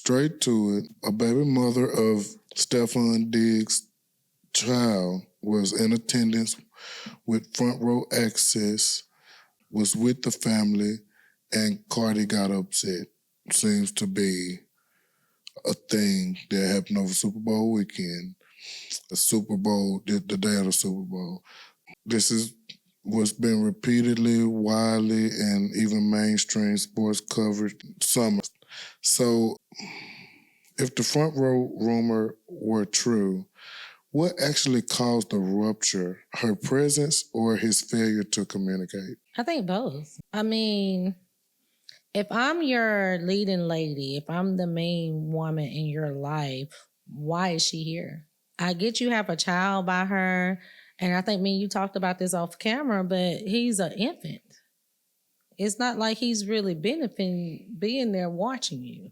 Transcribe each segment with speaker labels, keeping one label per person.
Speaker 1: straight to it. A baby mother of Stefon Diggs' child was in attendance with front row access, was with the family, and Cardi got upset. Seems to be a thing that happened over Super Bowl weekend. The Super Bowl, the day of the Super Bowl. This is what's been repeatedly, widely, and even mainstream sports covered summer. So if the front row rumor were true, what actually caused the rupture? Her presence or his failure to communicate?
Speaker 2: I think both. I mean, if I'm your leading lady, if I'm the main woman in your life, why is she here? I get you have a child by her, and I think me and you talked about this off camera, but he's an infant. It's not like he's really benefiting being there watching you.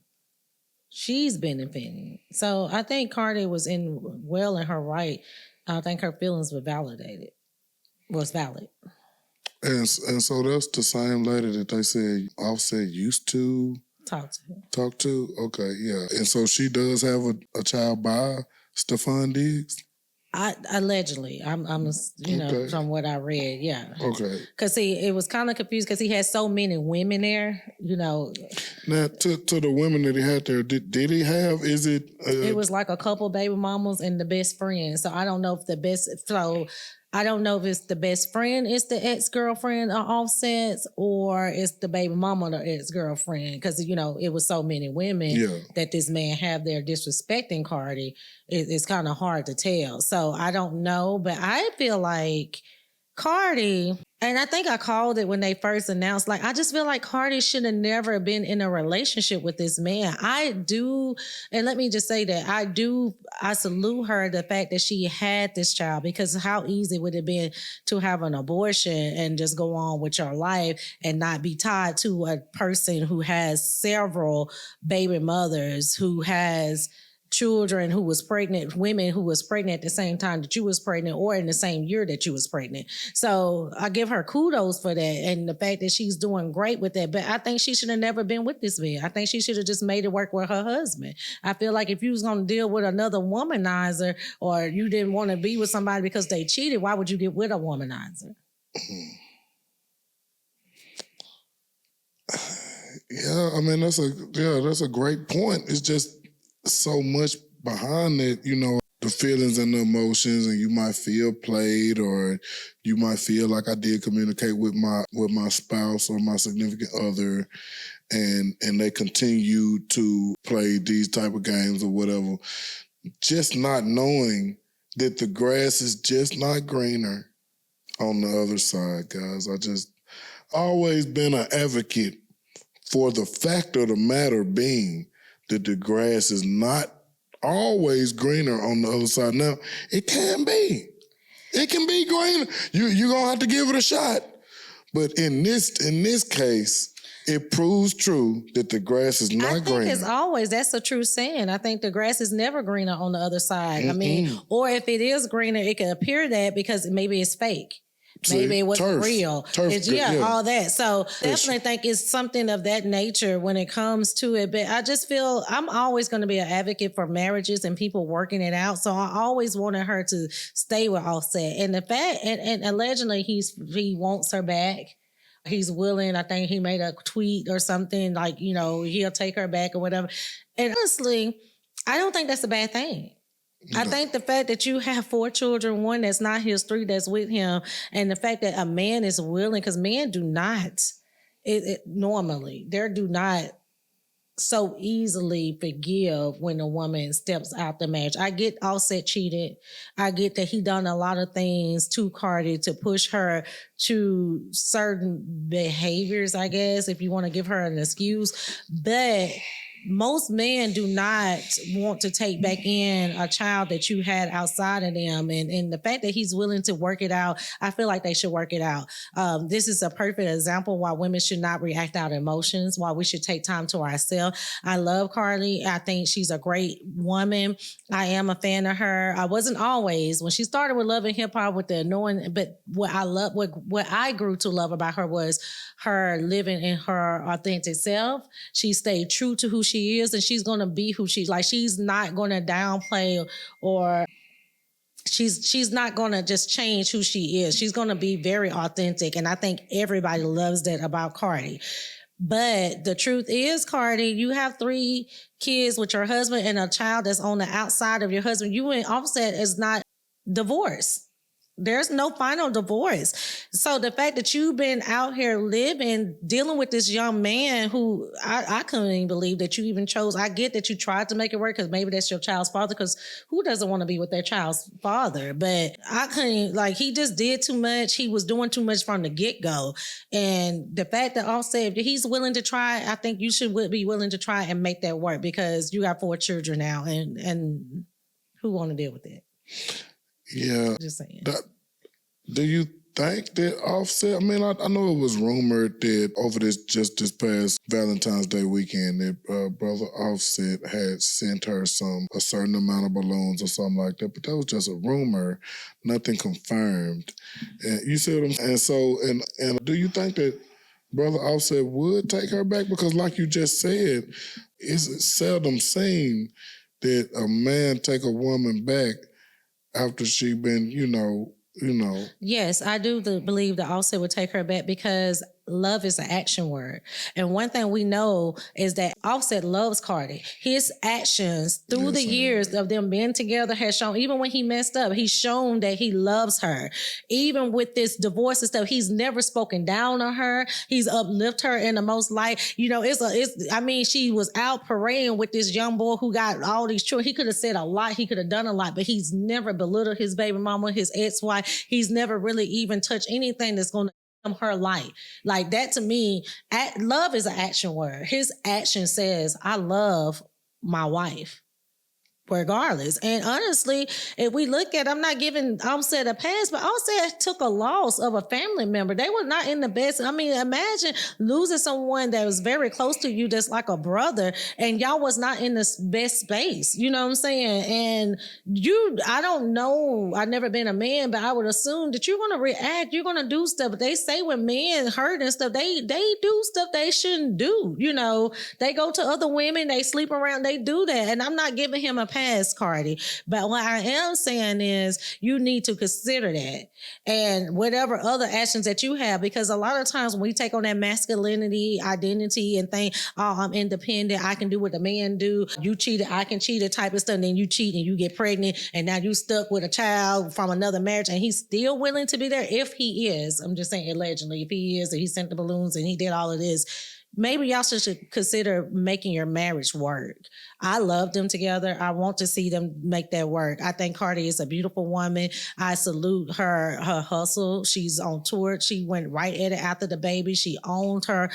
Speaker 2: She's benefiting. So I think Cardi was well in her right. I think her feelings were valid.
Speaker 1: And so that's the same lady that they said Offset used to talk to? Okay, yeah. And so she does have a child by Stefon Diggs?
Speaker 2: Allegedly, I'm okay. From what I read, yeah.
Speaker 1: Okay.
Speaker 2: Because it was kind of confused because he had so many women there, Now,
Speaker 1: to the women that he had there, did he have? Is it?
Speaker 2: It was like a couple baby mamas and the best friend. So I don't know if I don't know if it's the best friend is the ex-girlfriend of Offset's or it's the baby mama the ex-girlfriend. Because, it was so many women that this man have there disrespecting Cardi. It's kind of hard to tell. So I don't know. But I feel like Cardi, and I think I called it when they first announced, I just feel like Cardi should have never been in a relationship with this man. I do, and let me just say that I salute her the fact that she had this child, because how easy would it have been to have an abortion and just go on with your life and not be tied to a person who has several baby mothers, who has children, who was pregnant, women who was pregnant at the same time that you was pregnant or in the same year that you was pregnant. So I give her kudos for that and the fact that she's doing great with that. But I think she should have never been with this man. I think she should have just made it work with her husband. I feel like if you was going to deal with another womanizer or you didn't want to be with somebody because they cheated, why would you get with a womanizer?
Speaker 1: Yeah, I mean, that's a great point. It's just so much behind it, the feelings and the emotions, and you might feel played, or you might feel like I did communicate with my spouse or my significant other, and they continue to play these type of games or whatever, just not knowing that the grass is just not greener on the other side, guys. I just always been an advocate for the fact of the matter being that the grass is not always greener on the other side. Now, it can be. It can be greener. You're going to have to give it a shot. But in this case, it proves true that the grass is not greener. I think
Speaker 2: as always, that's a true saying. I think the grass is never greener on the other side. Mm-hmm. I mean, or if it is greener, it could appear that because maybe it's fake. Maybe it wasn't real. All that. So definitely think it's something of that nature when it comes to it. But I just feel I'm always going to be an advocate for marriages and people working it out. So I always wanted her to stay with Offset. And the fact, and allegedly he wants her back. He's willing. I think he made a tweet or something like, he'll take her back or whatever. And honestly, I don't think that's a bad thing. No. I think the fact that you have 4 children, one that's not his, 3 that's with him, and the fact that a man is willing, because men do not, normally, they do not so easily forgive when a woman steps out the marriage. I get Offset cheated. I get that he done a lot of things to Cardi to push her to certain behaviors, I guess, if you want to give her an excuse. But most men do not want to take back in a child that you had outside of them. And the fact that he's willing to work it out, I feel like they should work it out. This is a perfect example why women should not react out of emotions, why we should take time to ourselves. I love Cardi. I think she's a great woman. I am a fan of her. I wasn't always. When she started with Love and Hip Hop with the annoying, but what I grew to love about her was her living in her authentic self. She stayed true to who she she is, and she's going to be who she's like. She's not going to downplay or she's not going to just change who she is. She's going to be very authentic. And I think everybody loves that about Cardi. But the truth is, Cardi, you have 3 kids with your husband and a child that's on the outside of your husband. You and Offset is not divorced. There's no final divorce. So the fact that you've been out here living, dealing with this young man who I couldn't even believe that you even chose. I get that you tried to make it work because maybe that's your child's father, because who doesn't want to be with their child's father? But I couldn't, like, he just did too much. He was doing too much from the get-go. And the fact that Offset, if he's willing to try, I think you should be willing to try and make that work, because you got 4 children now, and who want to deal with that?
Speaker 1: Yeah.
Speaker 2: Just saying.
Speaker 1: Do you think that Offset, I mean, I know it was rumored that over this past Valentine's Day weekend that brother Offset had sent her a certain amount of balloons or something like that, but that was just a rumor, nothing confirmed. And you see what I'm saying? And so, and do you think that brother Offset would take her back? Because like you just said, it's seldom seen that a man take a woman back after she been, you know.
Speaker 2: Yes, I do believe that Offset would take her back, because love is an action word. And one thing we know is that Offset loves Cardi. His actions through the years of them being together has shown, even when he messed up, he's shown that he loves her. Even with this divorce and stuff, he's never spoken down on her. He's uplifted her in the most light. You know, I mean, she was out parading with this young boy who got all these children. He could have said a lot. He could have done a lot, but he's never belittled his baby mama, his ex-wife. He's never really even touched anything that's going to her light. Like that, to me, love is an action word. His action says, I love my wife regardless. And honestly, if we look at, I'm not giving Offset a pass, but Offset took a loss of a family member. They were not in the best. I mean, imagine losing someone that was very close to you, that's like a brother, and y'all was not in the best space. You know what I'm saying? And I don't know, I've never been a man, but I would assume that you're going to react, you're going to do stuff. But they say when men hurt and stuff, they do stuff they shouldn't do. You know, they go to other women, they sleep around, they do that. And I'm not giving him a pass, Cardi. But what I am saying is you need to consider that, and whatever other actions that you have, because a lot of times when we take on that masculinity identity and think, oh, I'm independent, I can do what the man do, you cheated, I can cheat, type of stuff, and then you cheat and you get pregnant, and now you stuck with a child from another marriage, and he's still willing to be there. If he is, I'm just saying allegedly, if he is, and he sent the balloons and he did all of this, maybe y'all should consider making your marriage work. I love them together. I want to see them make that work. I think Cardi is a beautiful woman. I salute her hustle. She's on tour. She went right at it after the baby. She owned her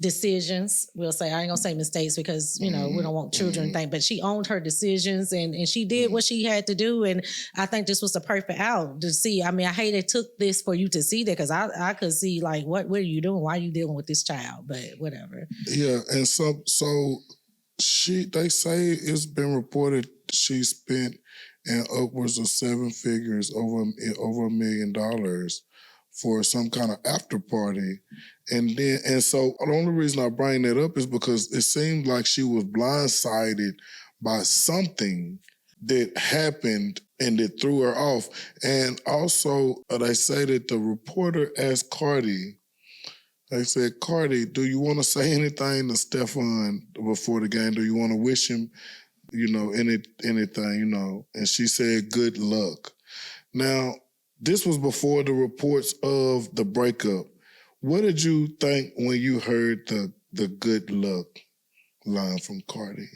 Speaker 2: decisions. We'll say, I ain't gonna say mistakes, because, you know, we don't want children to think, but she owned her decisions, and she did what she had to do. And I think this was the perfect out to see. I mean, I hate it took this for you to see that, because I could see like, what are you doing? Why are you dealing with this child? But whatever.
Speaker 1: Yeah, and so they say it's been reported she spent in upwards of 7 figures, over $1 million for some kind of after party. And so the only reason I bring that up is because it seemed like she was blindsided by something that happened and that threw her off. And also, they say that the reporter asked Cardi, they said, Cardi, do you want to say anything to Stefon before the game? Do you want to wish him, you know, anything, you know? And she said, good luck. Now, this was before the reports of the breakup. What did you think when you heard the good luck line from Cardi?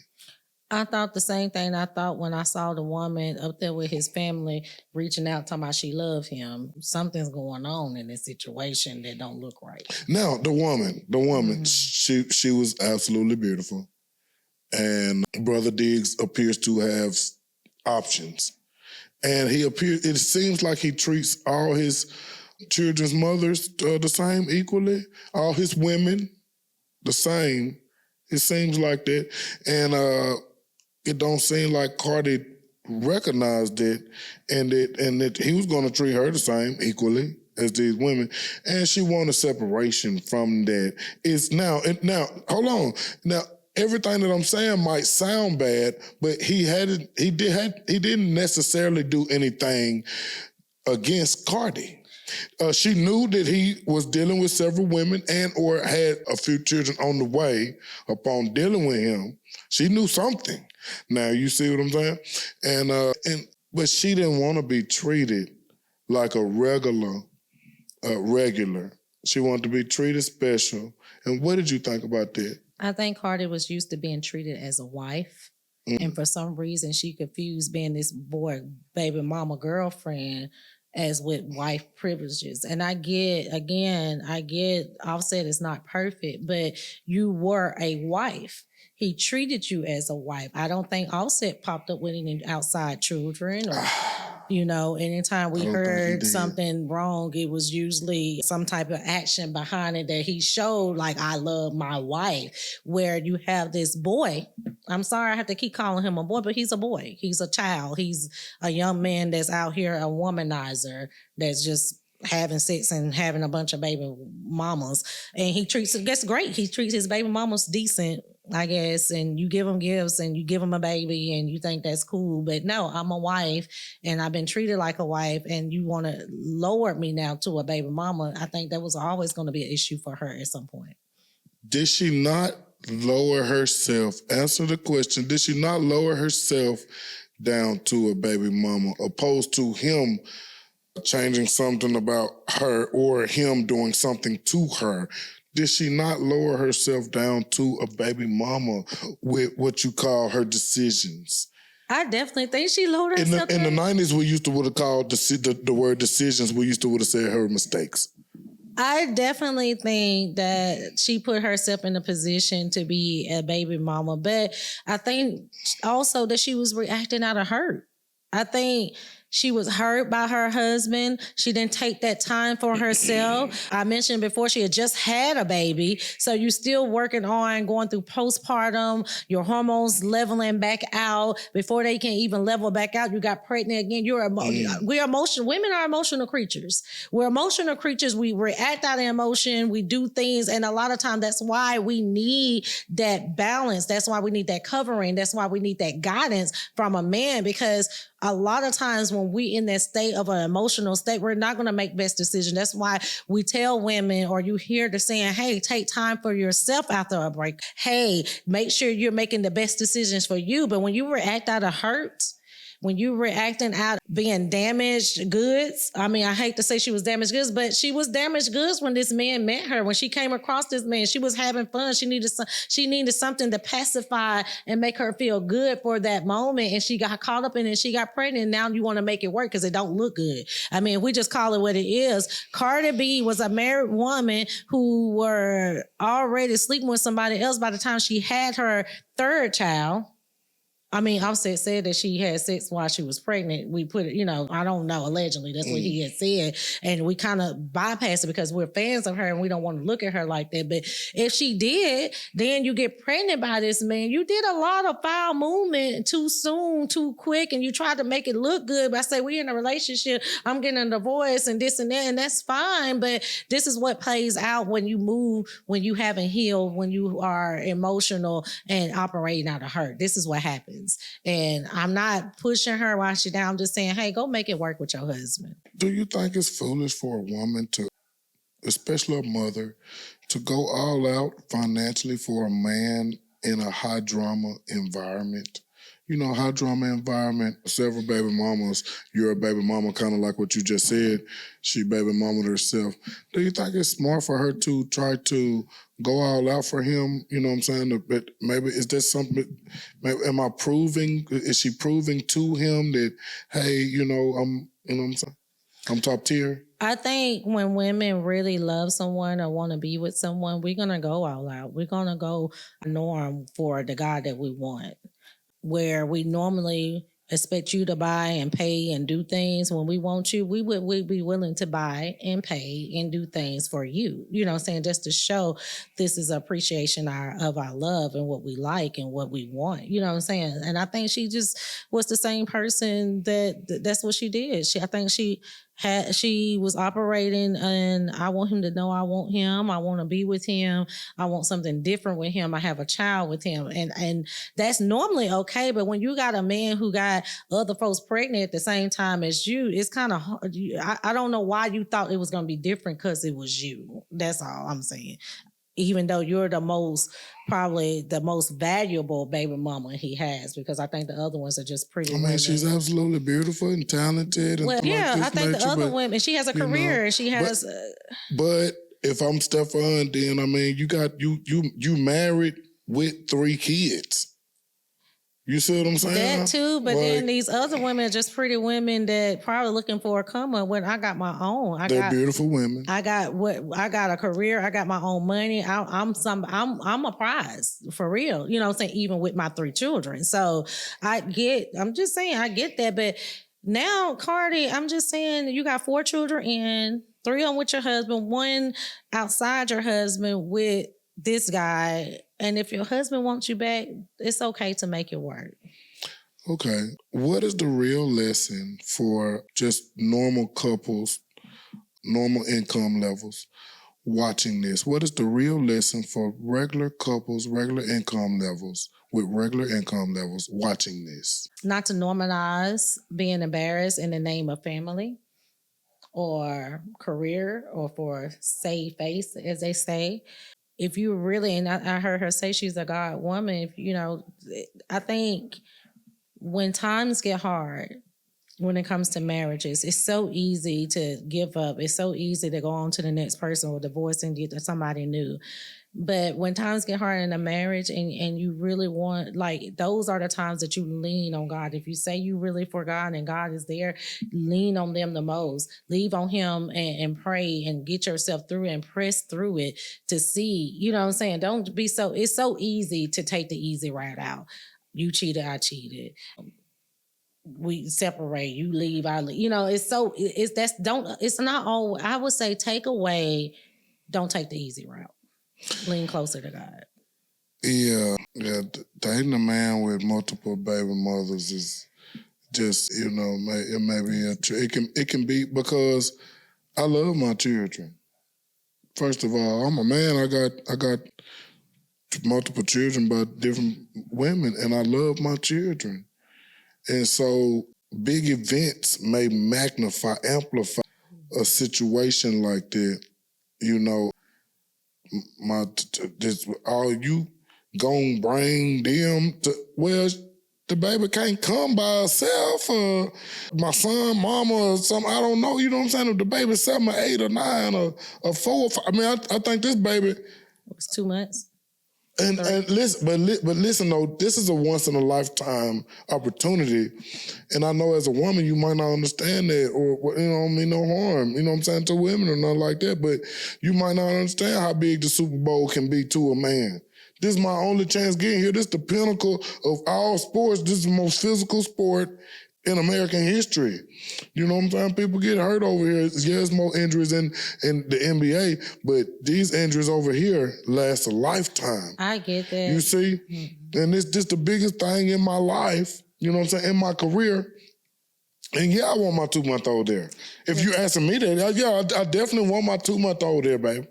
Speaker 2: I thought the same thing I thought when I saw the woman up there with his family reaching out, talking about she loved him. Something's going on in this situation that don't look right. Now, the woman, she was absolutely beautiful. And Brother Diggs appears to have options. And it seems like he treats all his children's mothers the same equally, all his women the same. It seems like that. And it don't seem like Cardi recognized it, and that he was going to treat her the same equally as these women, and she wanted separation from that. Now, hold on. Now,
Speaker 1: everything that I'm saying might sound bad, but he didn't necessarily do anything against Cardi. She knew that he was dealing with several women and or had a few children on the way upon dealing with him. She knew something. Now, you see what I'm saying? But she didn't want to be treated like a regular. She wanted to be treated special. And what did you think about that?
Speaker 2: I think Cardi was used to being treated as a wife. Mm-hmm. And for some reason, she confused being this boy, baby mama, girlfriend as with wife privileges. And I get Offset is not perfect, but you were a wife. He treated you as a wife. I don't think Offset popped up with any outside children or, anytime we heard something wrong, it was usually some type of action behind it that he showed, like, I love my wife, where you have this boy. I'm sorry I have to keep calling him a boy, but he's a boy. He's a child. He's a young man that's out here, a womanizer, that's just having sex and having a bunch of baby mamas. And that's great. He treats his baby mamas decent, I guess, and you give them gifts and you give them a baby and you think that's cool. But no, I'm a wife and I've been treated like a wife and you want to lower me now to a baby mama. I think that was always going to be an issue for her at some point.
Speaker 1: Did she not lower herself? Answer the question. Did she not lower herself down to a baby mama opposed to him changing something about her or him doing something to her? Did she not lower herself down to a baby mama with what you call her decisions?
Speaker 2: I definitely think she lowered herself
Speaker 1: in the 90s, we used to would have called the word decisions, we used to would have said her mistakes.
Speaker 2: I definitely think that she put herself in a position to be a baby mama, but I think also that she was reacting out of hurt. I think she was hurt by her husband. She didn't take that time for herself. I mentioned before she had just had a baby. So you're still working on going through postpartum, your hormones leveling back out. Before they can even level back out, you got pregnant again. We're emotional. Women are emotional creatures. We're emotional creatures. We react out of emotion. We do things. And a lot of times that's why we need that balance. That's why we need that covering. That's why we need that guidance from a man, because a lot of times when we in that state of an emotional state, we're not going to make best decisions. That's why we tell women, or you hear the saying, hey, take time for yourself after a break. Hey, make sure you're making the best decisions for you. But when you react out of hurt, when you reacting out being damaged goods, I mean, I hate to say she was damaged goods, but she was damaged goods when this man met her. When she came across this man, she was having fun. She needed something to pacify and make her feel good for that moment. And she got caught up in it. She got pregnant. And now you want to make it work because it don't look good. I mean, if we just call it what it is, Cardi B was a married woman who were already sleeping with somebody else by the time she had her third child. I mean, Offset said that she had sex while she was pregnant. We put it, I don't know, allegedly, that's what he had said. And we kind of bypassed it because we're fans of her and we don't want to look at her like that. But if she did, then you get pregnant by this man. You did a lot of foul movement too soon, too quick, and you tried to make it look good. But I say, we're in a relationship, I'm getting a divorce and this and that, and that's fine. But this is what plays out when you move, when you haven't healed, when you are emotional and operating out of hurt. This is what happens. And I'm not pushing her while she's down. I'm just saying, hey, go make it work with your husband.
Speaker 1: Do you think it's foolish for a woman to, especially a mother, to go all out financially for a man in a high drama environment? High drama environment, several baby mamas, you're a baby mama, kind of like what you just said. She baby mamaed herself. Do you think it's smart for her to try to go all out for him? You know what I'm saying? But maybe is there something, is she proving to him that, hey, I'm top tier?
Speaker 2: I think when women really love someone or want to be with someone, we're going to go all out. We're going to go norm for the guy that we want. Where we normally expect you to buy and pay and do things when we want you, we'd be willing to buy and pay and do things for you. You know what I'm saying? Just to show this is appreciation of our love and what we like and what we want. You know what I'm saying? And I think she just was the same person that's what she did. I think she she was operating, and I want him to know I want him. I want to be with him. I want something different with him. I have a child with him. And that's normally okay. But when you got a man who got other folks pregnant at the same time as you, it's kind of hard. I don't know why you thought it was going to be different because it was you. That's all I'm saying. Even though you're probably the most valuable baby mama he has, because I think the other ones are just pretty.
Speaker 1: She's absolutely beautiful and talented. And
Speaker 2: I think the other women, she has a career and she has.
Speaker 1: But if I'm Stefon, then you married with 3 kids. You see what I'm saying?
Speaker 2: That too, but then these other women are just pretty women that probably looking for a come up when I got my own.
Speaker 1: They're beautiful women.
Speaker 2: I got a career. I got my own money. I'm a prize for real. You know what I'm saying? Even with my 3 children. So I'm just saying I get that. But now, Cardi, I'm just saying you got 4 children and 3 of them with your husband, 1 outside your husband with this guy. And if your husband wants you back, it's okay to make it work.
Speaker 1: Okay. What is the real lesson for just normal couples, normal income levels watching this? What is the real lesson for regular couples, regular income levels, with regular income levels watching this?
Speaker 2: Not to normalize being embarrassed in the name of family or career or for save face, as they say. If you really, and I heard her say she's a God woman, I think when times get hard, when it comes to marriages, it's so easy to give up. It's so easy to go on to the next person or divorce and get somebody new. But when times get hard in a marriage and you really want, those are the times that you lean on God. If you say you really for God and God is there, lean on them the most. Leave on him and pray and get yourself through and press through it to see, you know what I'm saying? Don't be it's so easy to take the easy route out. You cheated, I cheated. We separate, you leave, I leave. It's not all, I would say take away, don't take the easy route. Lean closer to God.
Speaker 1: Yeah. Dating a man with multiple baby mothers is just, it may be it can be, because I love my children. First of all, I'm a man. I got multiple children by different women, and I love my children. And so big events may amplify a situation like that. All you gon' bring them to, the baby can't come by herself, my son, mama, or something, I don't know, you know what I'm saying? If the baby's 7 or 8 or 9 or 4 or 5, I think this baby...
Speaker 2: It was 2 months.
Speaker 1: And listen though, this is a once in a lifetime opportunity, and I know as a woman you might not understand that, or mean no harm, you know what I'm saying, to women or nothing like that, but you might not understand how big the Super Bowl can be to a man. This is my only chance getting here. This is the pinnacle of all sports. This is the most physical sport in American history. You know what I'm saying? People get hurt over here. There's more injuries in the NBA, but these injuries over here last a lifetime.
Speaker 2: I get that.
Speaker 1: You see? Mm-hmm. And it's just the biggest thing in my life, you know what I'm saying, in my career. And I want my 2-month-old there. If you're asking me that, I definitely want my 2-month-old there, babe.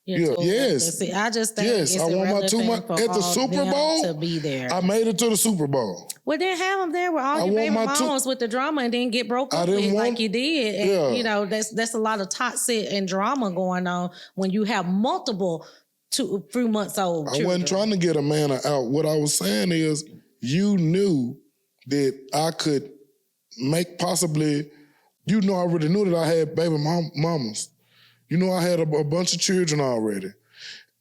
Speaker 1: Yes.
Speaker 2: See, I just think it's
Speaker 1: I want my 2 months at the Super Bowl
Speaker 2: to be there.
Speaker 1: I made it to the Super Bowl.
Speaker 2: Well, then have them there with all your baby mamas with the drama, and then get broke up with like you did. And, that's a lot of toxic and drama going on when you have multiple 2 months old children.
Speaker 1: I wasn't trying to get a man out. What I was saying is, you knew that I could make possibly. I already knew that I had baby mamas. I had a bunch of children already.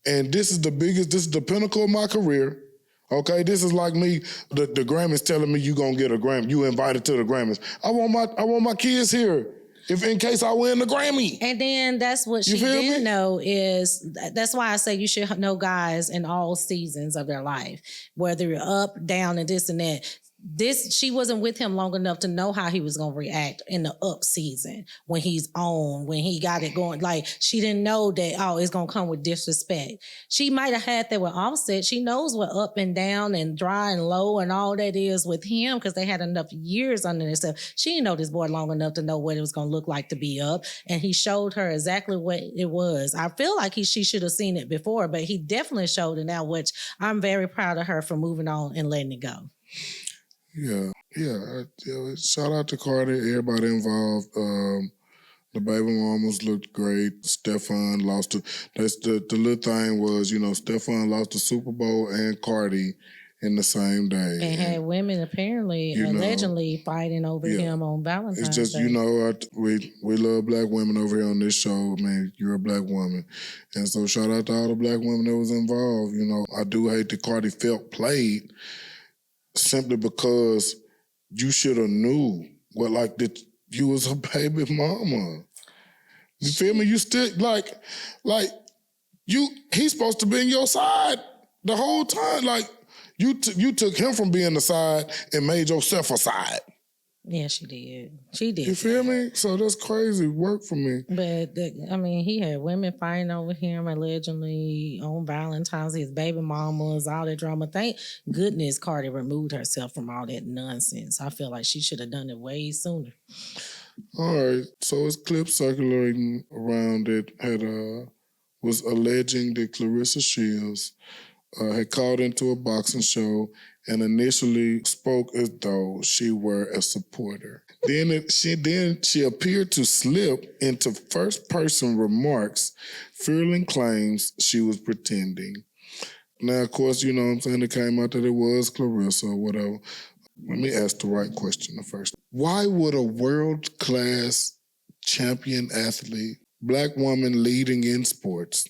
Speaker 1: And this is the pinnacle of my career. Okay, this is like me, the Grammys telling me you gonna get a Grammy. You invited to the Grammys. I want my kids here, if in case I win the Grammy.
Speaker 2: And then that's what she didn't know is, that's why I say you should know guys in all seasons of their life, whether you're up, down, and this and that. she wasn't with him long enough to know how he was going to react in the up season when he's on, when he got it going. Like, she didn't know that, it's going to come with disrespect. She might have had that with Offset. She knows what up and down and dry and low and all that is with him because they had enough years under themselves. She didn't know this boy long enough to know what it was going to look like to be up. And he showed her exactly what it was. I feel like she should have seen it before, but he definitely showed it now, which I'm very proud of her for moving on and letting it go.
Speaker 1: Yeah. Shout out to Cardi, everybody involved. The baby mamas looked great. Stefon lost the little thing was, Stefon lost the Super Bowl and Cardi in the same day.
Speaker 2: And had women apparently, allegedly fighting over him on Valentine's Day.
Speaker 1: It's just, we love black women over here on this show. Man, you're a black woman. And so shout out to all the black women that was involved. I do hate that Cardi felt played simply because you should have knew that you was a baby mama. You feel me? You still he's supposed to be on your side the whole time. Like you took him from being the side and made yourself a side.
Speaker 2: Yeah, she did. She did.
Speaker 1: You feel me? So that's crazy work for me.
Speaker 2: But, he had women fighting over him allegedly on Valentine's, his baby mamas, all that drama. Thank goodness Cardi removed herself from all that nonsense. I feel like she should have done it way sooner.
Speaker 1: All right. So it's clips circulating around that was alleging that Claressa Shields had called into a boxing show and initially spoke as though she were a supporter. Then she appeared to slip into first-person remarks, fearing claims she was pretending. Now, of course, you know what I'm saying, it came out that it was Claressa or whatever. Let me ask the right question first. Why would a world-class champion athlete, black woman leading in sports,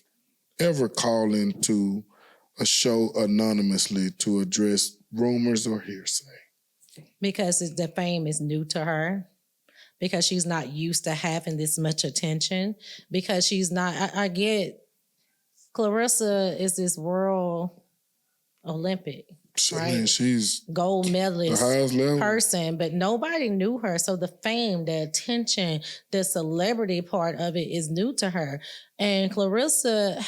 Speaker 1: ever call into a show anonymously to address rumors or hearsay?
Speaker 2: Because the fame is new to her. Because she's not used to having this much attention. Because she's not, I get, Claressa is this world Olympic. Right?
Speaker 1: Man, she's
Speaker 2: gold medalist
Speaker 1: the highest level
Speaker 2: person, but nobody knew her. So the fame, the attention, the celebrity part of it is new to her. And Claressa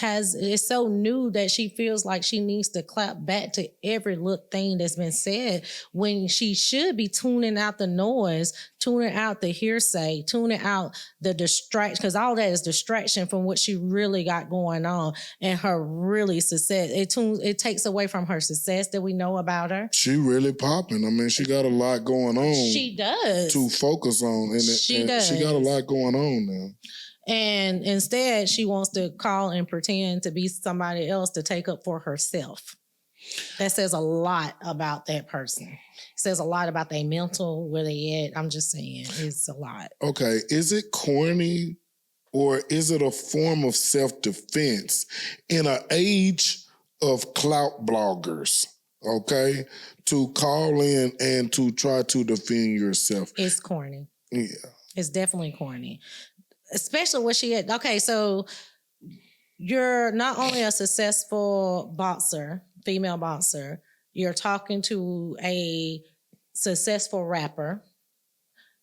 Speaker 2: is so new that she feels like she needs to clap back to every little thing that's been said when she should be tuning out the noise, tuning out the hearsay, tuning out the distraction, because all that is distraction from what she really got going on and her really success. It takes away from her success that we know about her.
Speaker 1: She really popping. I mean, she got a lot going on.
Speaker 2: She does.
Speaker 1: To focus on. She does. She got a lot going on now.
Speaker 2: And instead, she wants to call and pretend to be somebody else to take up for herself. That says a lot about that person. It says a lot about their mental, where they at. I'm just saying, it's a lot.
Speaker 1: Okay, is it corny or is it a form of self-defense in an age of clout bloggers, okay, to call in and to try to defend yourself?
Speaker 2: It's corny.
Speaker 1: Yeah.
Speaker 2: It's definitely corny. Especially what she had. Okay, so you're not only a successful boxer, female boxer, you're talking to a successful rapper.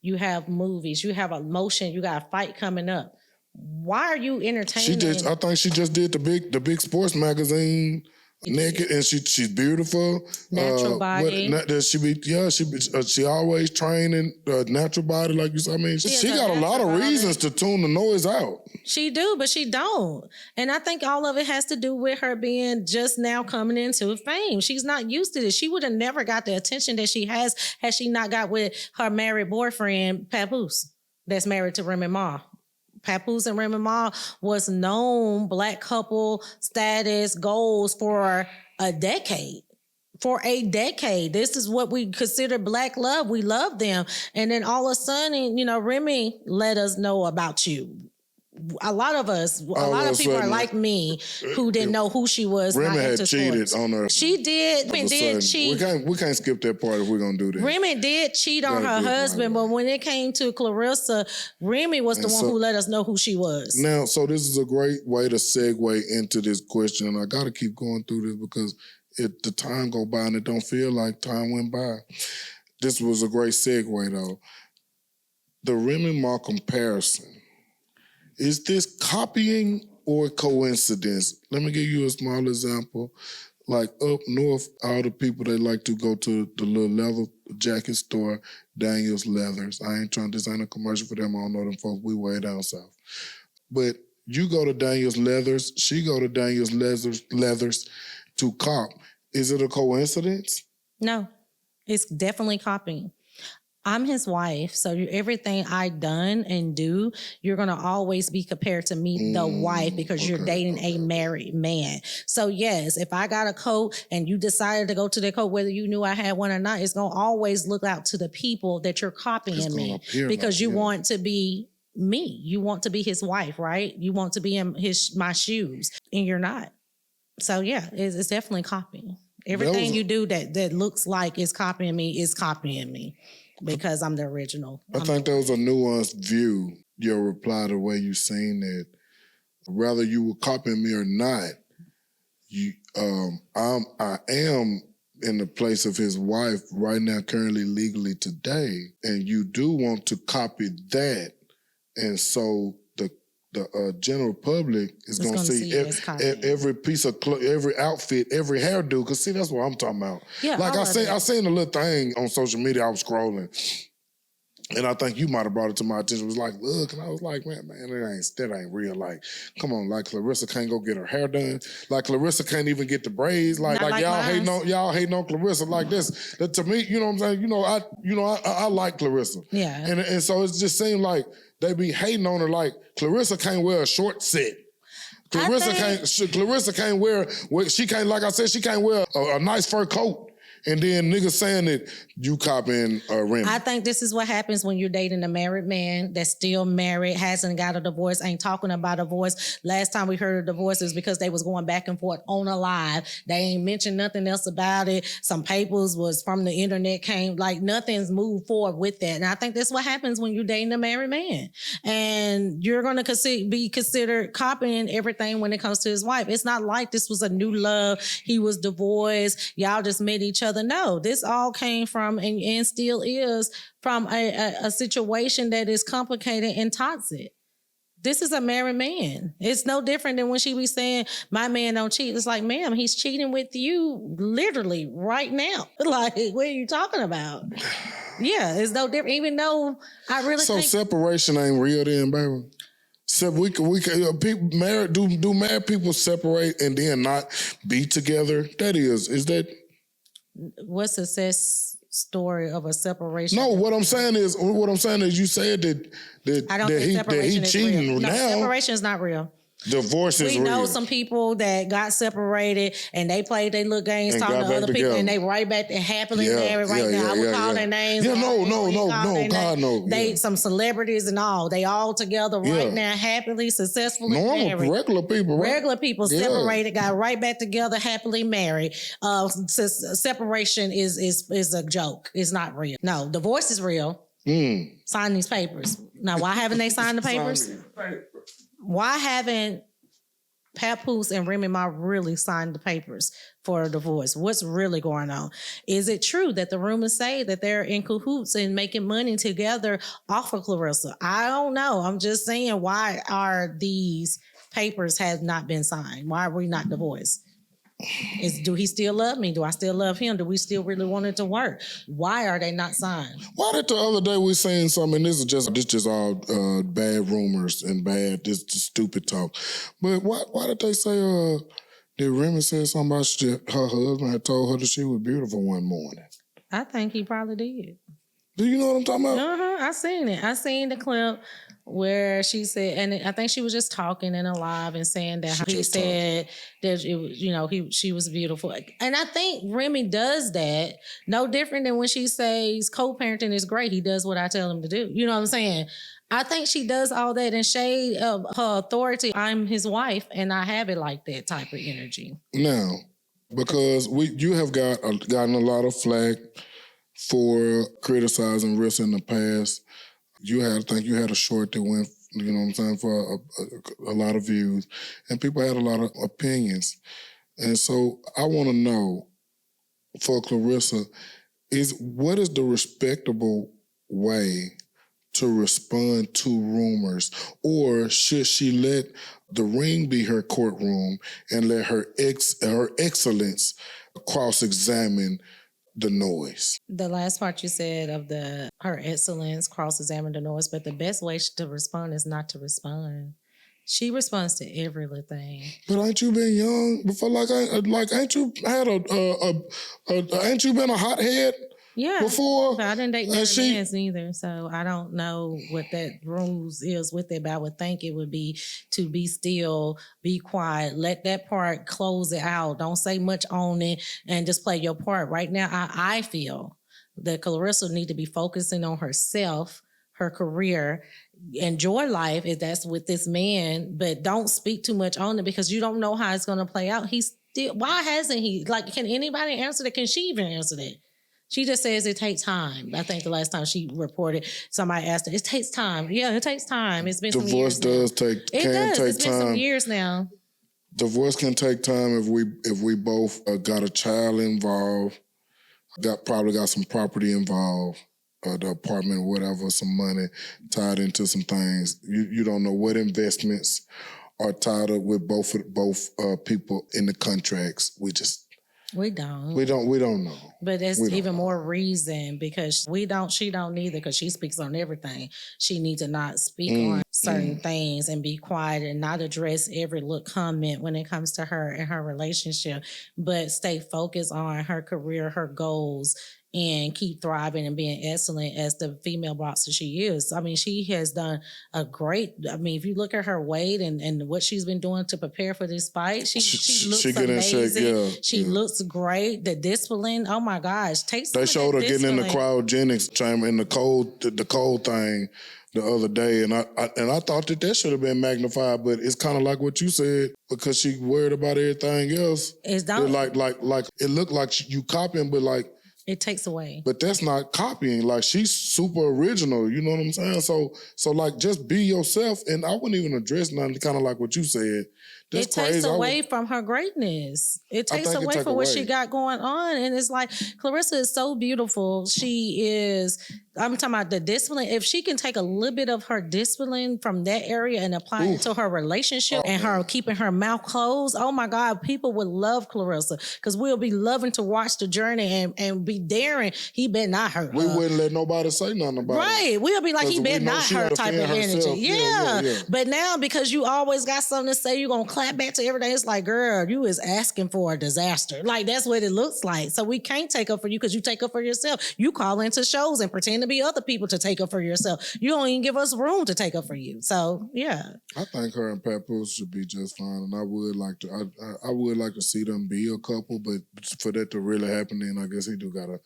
Speaker 2: You have movies, you have a motion, you got a fight coming up. Why are you entertaining?
Speaker 1: I think she just did the big sports magazine. Naked and she's beautiful.
Speaker 2: Natural body.
Speaker 1: She always training natural body like you said. I mean, she got a lot of reasons to tune the noise out.
Speaker 2: She do, but she don't. And I think all of it has to do with her being just now coming into fame. She's not used to this. She would have never got the attention that she has had she not got with her married boyfriend, Papoose, that's married to Remy Ma. Papoose and Remy Ma was known black couple status goals for a decade. For a decade. This is what we consider black love. We love them. And then all of a sudden, Remy let us know about you. A lot of people are like me who didn't know who she was.
Speaker 1: Remy had cheated on her.
Speaker 2: She did. Remy did cheat.
Speaker 1: We can't skip that part if we're going to do that.
Speaker 2: Remy did cheat on her husband, but when it came to Claressa, Remy was the one who let us know who she was.
Speaker 1: Now, so this is a great way to segue into this question, and I got to keep going through this because the time go by and it don't feel like time went by. This was a great segue, though. The Remy Ma comparison. Is this copying or coincidence? Let me give you a small example. Like up north, all the people, they like to go to the little leather jacket store, Daniel's Leathers. I ain't trying to design a commercial for them. I don't know them folks. We way down south. But you go to Daniel's Leathers, she go to Daniel's Leathers to cop. Is it a coincidence?
Speaker 2: No, it's definitely copying. I'm his wife, so everything I done and do, you're going to always be compared to me, the wife, because you're dating a married man. So yes, if I got a coat and you decided to go to the coat, whether you knew I had one or not, it's going to always look out to the people that you're copying me because you want to be me. You want to be his wife, right? You want to be in my shoes, and you're not. So yeah, it's definitely copying. Everything you do that looks like it's copying me is copying me. Because I'm the original.
Speaker 1: I think that was a nuanced view, your reply, the way you seen it. Whether you were copying me or not, I am in the place of his wife right now, currently legally today, and you do want to copy that. And so the general public is going to see every piece of every outfit, every hairdo. Because see, that's what I'm talking about. Yeah, like I seen a little thing on social media. I was scrolling, and I think you might have brought it to my attention. It was like, look, and I was like, man, that ain't real. Like, come on, like Claressa can't go get her hair done. Like Claressa can't even get the braids. Like y'all hating on Claressa like this. That to me, you know what I'm saying? I like Claressa. Yeah. And so it just seemed like they be hating on her like Claressa can't wear a short set. Claressa can't wear, she can't, like I said, she can't wear a nice fur coat. And then niggas saying that you copying Remy.
Speaker 2: I think this is what happens when you're dating a married man that's still married, hasn't got a divorce, ain't talking about a divorce. Last time we heard of divorce is because they was going back and forth on a live. They ain't mentioned nothing else about it. Some papers was from the internet came, like nothing's moved forward with that. And I think that's what happens when you're dating a married man. And you're going to be considered copying everything when it comes to his wife. It's not like this was a new love. He was divorced. Y'all just met each other. No, this all came from and still is from a situation that is complicated and toxic. This is a married man. It's no different than when she be saying, my man don't cheat. It's like, ma'am, he's cheating with you literally right now. Like, what are you talking about? Yeah, it's no different. Even though I really think...
Speaker 1: separation ain't real then, baby? So people married, do married people separate and then not be together? Is that...
Speaker 2: What success story of a separation?
Speaker 1: No, what I'm saying is you said that he cheating now.
Speaker 2: No, separation is not real.
Speaker 1: Divorce is real.
Speaker 2: We know some people that got separated and they played their little games talking to other people and they right back to happily married right now. I would call their names.
Speaker 1: Yeah, no, God, no.
Speaker 2: They some celebrities and all. They all together right now, happily, successfully married.
Speaker 1: Regular people. Right?
Speaker 2: Regular people separated, got right back together, happily married. Separation is a joke. It's not real. No, divorce is real. Sign these papers. Now, why haven't they signed the papers? Why haven't Papoose and Remy Ma really signed the papers for a divorce? What's really going on? Is it true that the rumors say that they're in cahoots and making money together off of Claressa? I don't know. I'm just saying, why are these papers have not been signed? Why are we not divorced? Do he still love me? Do I still love him? Do we still really want it to work? Why are they not signed?
Speaker 1: Why did the other day we saying something? This is just all bad rumors and this stupid talk. But why did they say that Remy said something about her husband had told her that she was beautiful one morning?
Speaker 2: I think he probably did.
Speaker 1: Do you know what I'm talking about?
Speaker 2: I seen it. I seen the clip where she said, and I think she was just talking in a live and saying that he said that she was beautiful. And I think Remy does that no different than when she says co-parenting is great. He does what I tell him to do. You know what I'm saying? I think she does all that in shade of her authority. I'm his wife and I have it like that type of energy.
Speaker 1: Now, because you have gotten a lot of flack for criticizing Rissa in the past. I think you had a short that went, you know what I'm saying, for a lot of views. And people had a lot of opinions. And so I want to know, for Claressa is, what is the respectable way to respond to rumors? Or should she let the ring be her courtroom and let her excellence cross-examine the noise?
Speaker 2: The last part you said of her excellence cross-examine the noise, but the best way to respond is not to respond. She responds to every little thing.
Speaker 1: But ain't you been young before? Ain't you had ain't you been a hothead?
Speaker 2: Yeah,
Speaker 1: before?
Speaker 2: But I didn't date married men neither, so I don't know what that rules is with it. But I would think it would be to be still, be quiet, let that part close it out. Don't say much on it, and just play your part. Right now, I feel that Claressa need to be focusing on herself, her career, enjoy life if that's with this man, but don't speak too much on it because you don't know how it's going to play out. Why hasn't he? Can anybody answer that? Can she even answer that? She just says it takes time. I think the last time she reported, somebody asked her, it takes time. Yeah, it takes time. It's been some years now.
Speaker 1: Divorce can take time.
Speaker 2: It's been some years now.
Speaker 1: Divorce can take time if we both got a child involved, probably got some property involved, the apartment, whatever, some money tied into some things. You don't know what investments are tied up with both people in the contracts. We don't know.
Speaker 2: But that's even more reason because she don't either because she speaks on everything. She needs to not speak on certain things and be quiet and not address every little comment when it comes to her and her relationship, but stay focused on her career, her goals, and keep thriving and being excellent as the female boxer she is. I mean, she has done if you look at her weight and what she's been doing to prepare for this fight, she looks amazing. She looks great. The discipline, oh my gosh.
Speaker 1: They showed her getting in the cryogenics chamber in the cold thing the other day, and I thought that should have been magnified, but it's kind of like what you said, because she worried about everything else. It's not like it looked like you copying, but
Speaker 2: it takes away.
Speaker 1: But that's not copying. She's super original. You know what I'm saying? So just be yourself. And I wouldn't even address nothing, kind of like what you said.
Speaker 2: It takes away from her greatness. It takes away from what she got going on. And it's like, Claressa is so beautiful. She is, I'm talking about the discipline. If she can take a little bit of her discipline from that area and apply it to her relationship and her keeping her mouth closed, oh my God, people would love Claressa because we'll be loving to watch the journey and be daring. He better not hurt her.
Speaker 1: We wouldn't let nobody say nothing about it.
Speaker 2: Right. We'll be like, he better not hurt type of energy. Yeah. But now, because you always got something to say, you're going to clap back to everything. It's like, girl, you is asking for a disaster. That's what it looks like. So we can't take up for you because you take up for yourself. You call into shows and pretend to be other people to take up for yourself. You don't even give us room to take up for you. So yeah.
Speaker 1: I think her and Papoose should be just fine. And I would like to see them be a couple, but for that to really happen, then I guess he do gotta.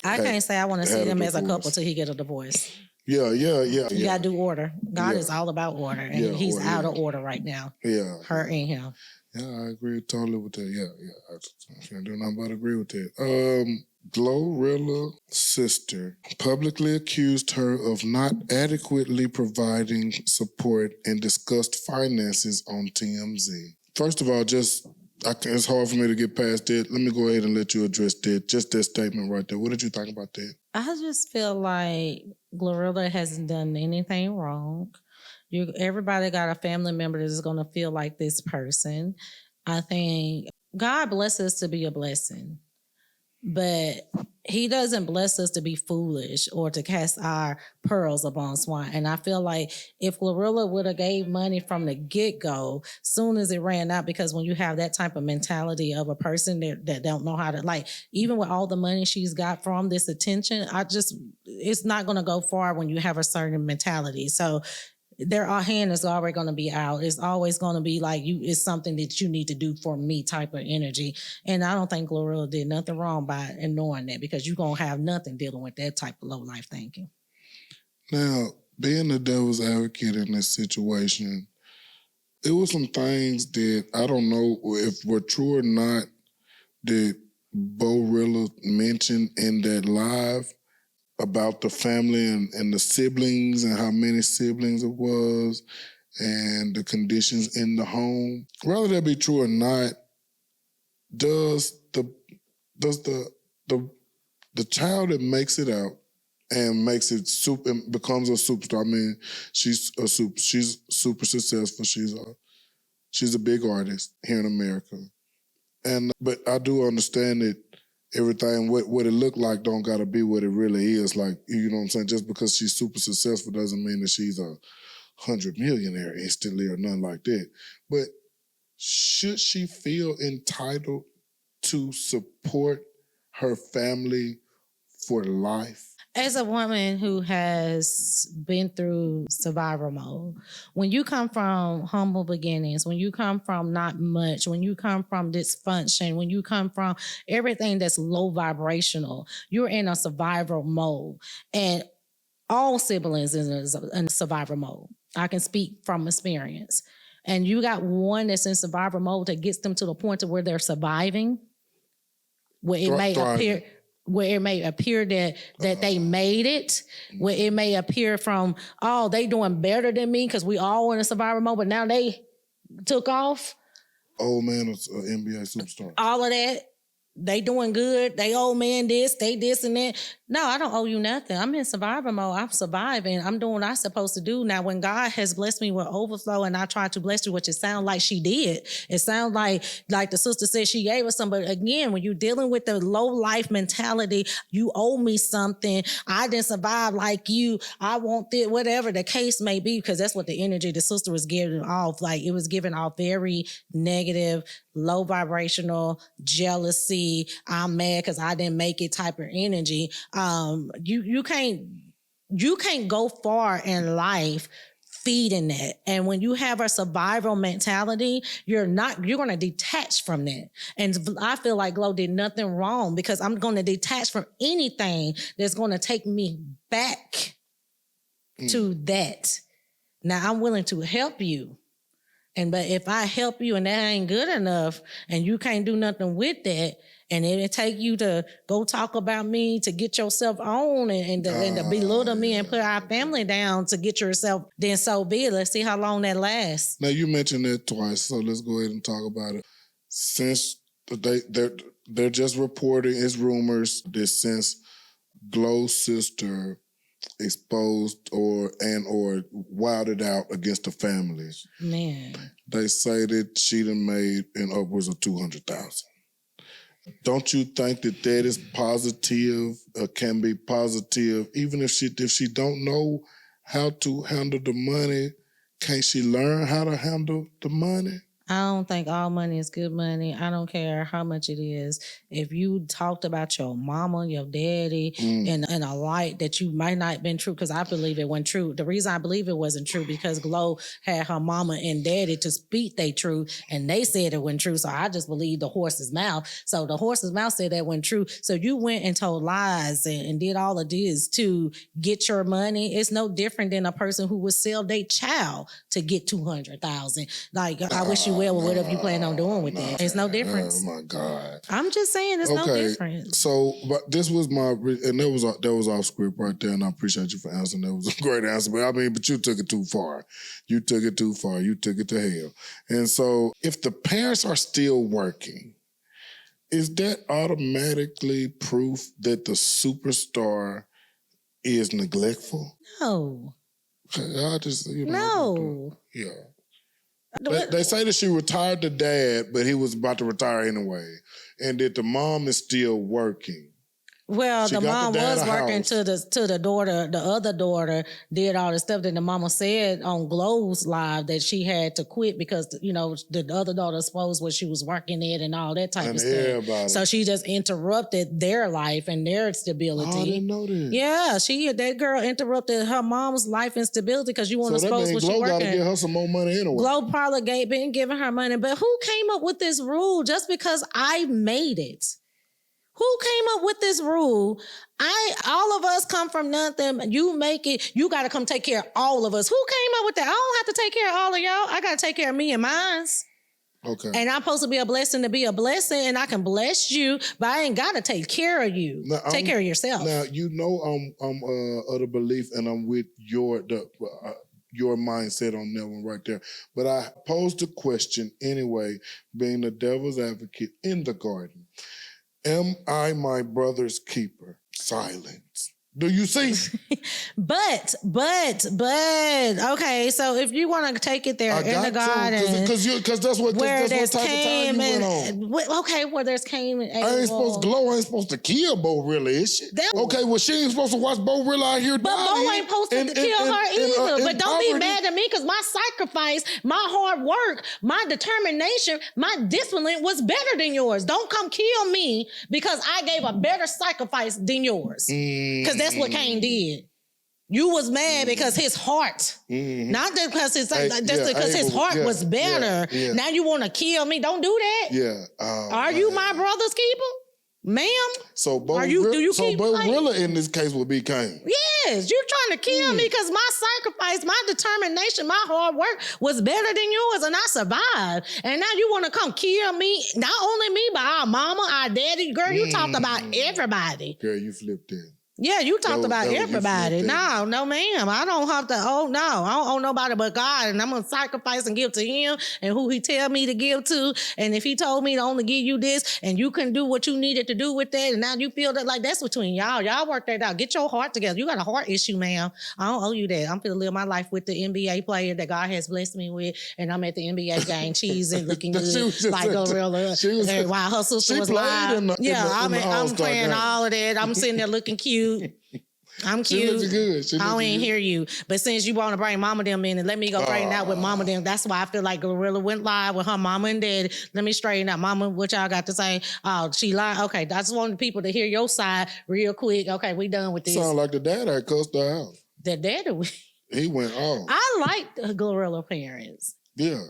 Speaker 2: I can't say I want to see them as a couple till he get a divorce.
Speaker 1: Yeah.
Speaker 2: You gotta do order. God is all about order, and he's out of order right now.
Speaker 1: Yeah,
Speaker 2: her and him.
Speaker 1: Yeah, I agree totally with that. Yeah, I can't do nothing but agree with that. GloRilla's sister publicly accused her of not adequately providing support and discussed finances on TMZ. First of all, it's hard for me to get past that. Let me go ahead and let you address that. Just that statement right there. What did you think about that?
Speaker 2: I just feel like GloRilla hasn't done anything wrong. Everybody got a family member that's going to feel like this person. I think God bless us to be a blessing, but he doesn't bless us to be foolish or to cast our pearls upon swine. And I feel like if GloRilla would have gave money from the get-go, soon as it ran out, because when you have that type of mentality of a person that don't know how to, even with all the money she's got from this attention, it's not going to go far when you have a certain mentality. So our hand is already going to be out. It's always going to be it's something that you need to do for me type of energy. And I don't think GloRilla did nothing wrong by ignoring that, because you're going to have nothing dealing with that type of low life thinking.
Speaker 1: Now, being the devil's advocate in this situation, it was some things that I don't know if were true or not that GloRilla mentioned in that live about the family and the siblings and how many siblings it was and the conditions in the home. Whether that be true or not, does the does the child that makes it out and makes it and becomes a superstar. I mean, she's super successful. She's a big artist here in America. But I do understand that everything, what it looked like don't gotta be what it really is. Like, you know what I'm saying? Just because she's super successful doesn't mean that she's a 100 millionaire instantly or nothing like that. But should she feel entitled to support her family for life?
Speaker 2: As a woman who has been through survival mode, when you come from humble beginnings, when you come from not much, when you come from dysfunction, when you come from everything that's low vibrational, you're in a survival mode. And all siblings is in survival mode. I can speak from experience. And you got one that's in survival mode that gets them to the point to where they're surviving, where it may appear that they made it, where it may appear from, oh, they doing better than me because we all in a survival mode, but now they took off.
Speaker 1: Old man is an NBA superstar.
Speaker 2: All of that. They doing good. They old man this, they this and that. No, I don't owe you nothing. I'm in survival mode. I'm surviving. I'm doing what I'm supposed to do. Now, when God has blessed me with overflow and I tried to bless you, which it sounds like she did. It sounds like the sister said she gave us some. But again, when you're dealing with the low life mentality, you owe me something. I didn't survive like you. I want this, whatever the case may be, because that's what the energy the sister was giving off. Like, it was giving off very negative, low vibrational, jealousy, I'm mad because I didn't make it type of energy. You can't go far in life feeding that. And when you have a survival mentality, you're going to detach from that. And I feel like Glo did nothing wrong, because I'm going to detach from anything that's going to take me back to that. Now, I'm willing to help you. But if I help you and that ain't good enough and you can't do nothing with that, and it take you to go talk about me to get yourself on and to belittle me and put our family down to get yourself, then so be it. Let's see how long that lasts.
Speaker 1: Now, you mentioned that twice, so let's go ahead and talk about it. Since they're just reporting, it's rumors that since Glo's sister exposed or wilded out against the families,
Speaker 2: man,
Speaker 1: they say that she done made in upwards of $200,000. Don't you think that is positive, can be positive, even if she don't know how to handle the money? Can't she learn how to handle the money?
Speaker 2: I don't think all money is good money. I don't care how much it is. If you talked about your mama, your daddy, in a light that you might not have been true, because I believe it wasn't true. The reason I believe it wasn't true, because Glo had her mama and daddy to speak they truth, and they said it wasn't true. So I just believe the horse's mouth. So the horse's mouth said that wasn't true. So you went and told lies and did all of this to get your money. It's no different than a person who would sell their child to get $200,000. Like, I wish you well with whatever you plan on doing with that. It's no difference.
Speaker 1: Oh my God.
Speaker 2: I'm just saying it's no difference.
Speaker 1: So, but this was and that was off script right there, and I appreciate you for answering. That was a great answer. But you took it too far. You took it too far. You took it to hell. And so if the parents are still working, is that automatically proof that the superstar is neglectful?
Speaker 2: No.
Speaker 1: I just,
Speaker 2: no.
Speaker 1: Yeah. They say that she retired the dad, but he was about to retire anyway, and that the mom is still working.
Speaker 2: Well, the mom was working to the daughter. The other daughter did all the stuff that the mama said on Glo's live that she had to quit because, the other daughter exposed what she was working at and all that type of stuff. So she just interrupted their life and their stability.
Speaker 1: Oh, I didn't know that.
Speaker 2: Yeah, that girl interrupted her mom's life and stability because you want to expose what she working. So that means Glo got
Speaker 1: to give her some more money anyway.
Speaker 2: Glo probably been giving her money, but who came up with this rule just because I made it? Who came up with this rule? All of us come from nothing. You make it. You got to come take care of all of us. Who came up with that? I don't have to take care of all of y'all. I got to take care of me and mine.
Speaker 1: Okay.
Speaker 2: And I'm supposed to be a blessing and I can bless you, but I ain't got to take care of you. Now, take care of yourself.
Speaker 1: Now, I'm of the belief, and I'm with your mindset on that one right there. But I posed the question anyway, being the devil's advocate in the garden. Am I my brother's keeper? Silence. Do you see?
Speaker 2: but, okay, so if you want to take it there in the garden.
Speaker 1: Because that's what type of time you went on.
Speaker 2: Okay, well, there's Cain and Abel.
Speaker 1: I ain't supposed to kill GloRilla, is she? Okay, well, she ain't supposed to watch GloRilla out here
Speaker 2: But Bo ain't supposed to kill her either. But don't be mad at me because my sacrifice, my hard work, my determination, my discipline was better than yours. Don't come kill me because I gave a better sacrifice than yours. Because that's what Cain did. You was mad because his heart, not that because his heart was better. Now you want to kill me? Don't do that.
Speaker 1: Yeah.
Speaker 2: Are you my brother's keeper, ma'am?
Speaker 1: So GloRilla in this case will be Cain.
Speaker 2: Yes, you're trying to kill me because my sacrifice, my determination, my hard work was better than yours, and I survived. And now you want to come kill me? Not only me, but our mama, our daddy. Girl, you talked about everybody.
Speaker 1: Girl, you flipped it.
Speaker 2: Yeah, you talked about everybody. No, ma'am. I don't have to. I don't owe nobody but God, and I'm gonna sacrifice and give to Him and who He tell me to give to. And if He told me to only give you this, and you couldn't do what you needed to do with that, and now you feel that like that's between y'all. Y'all work that out. Get your heart together. You got a heart issue, ma'am. I don't owe you that. I'm gonna live my life with the NBA player that God has blessed me with, and I'm at the NBA game, cheesing, looking good like GloRilla. And while her sister was live, I'm playing all of that. I'm sitting there looking cute. I'm cute.
Speaker 1: She looks good.
Speaker 2: I ain't hear you. But since you want to bring mama them in and let me go straighten out with mama them, that's why I feel like GloRilla went live with her mama and daddy. Let me straighten out. Mama, what y'all got to say? Oh, she lied. Okay, I just wanted people to hear your side real quick. Okay, we done with this.
Speaker 1: Sound like the dad had cussed her out.
Speaker 2: The daddy?
Speaker 1: He went off.
Speaker 2: I like the GloRilla parents.
Speaker 1: Yeah.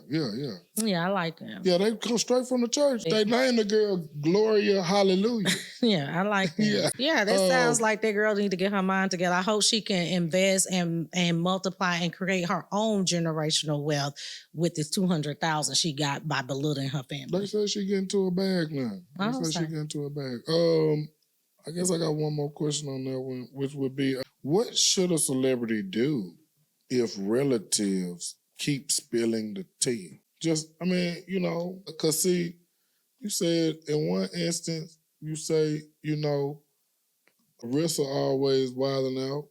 Speaker 2: Yeah, I like them.
Speaker 1: Yeah, they come straight from the church. They named the girl Gloria Hallelujah.
Speaker 2: Yeah, I like them. Yeah, that sounds like that girl need to get her mind together. I hope she can invest and multiply and create her own generational wealth with this $200,000 she got by belittling her family.
Speaker 1: They say she get into a bag now. I guess I got one more question on that one, which would be, what should a celebrity do if relatives keep spilling the tea? Because see, you said in one instance, you say, Arissa always wilding out,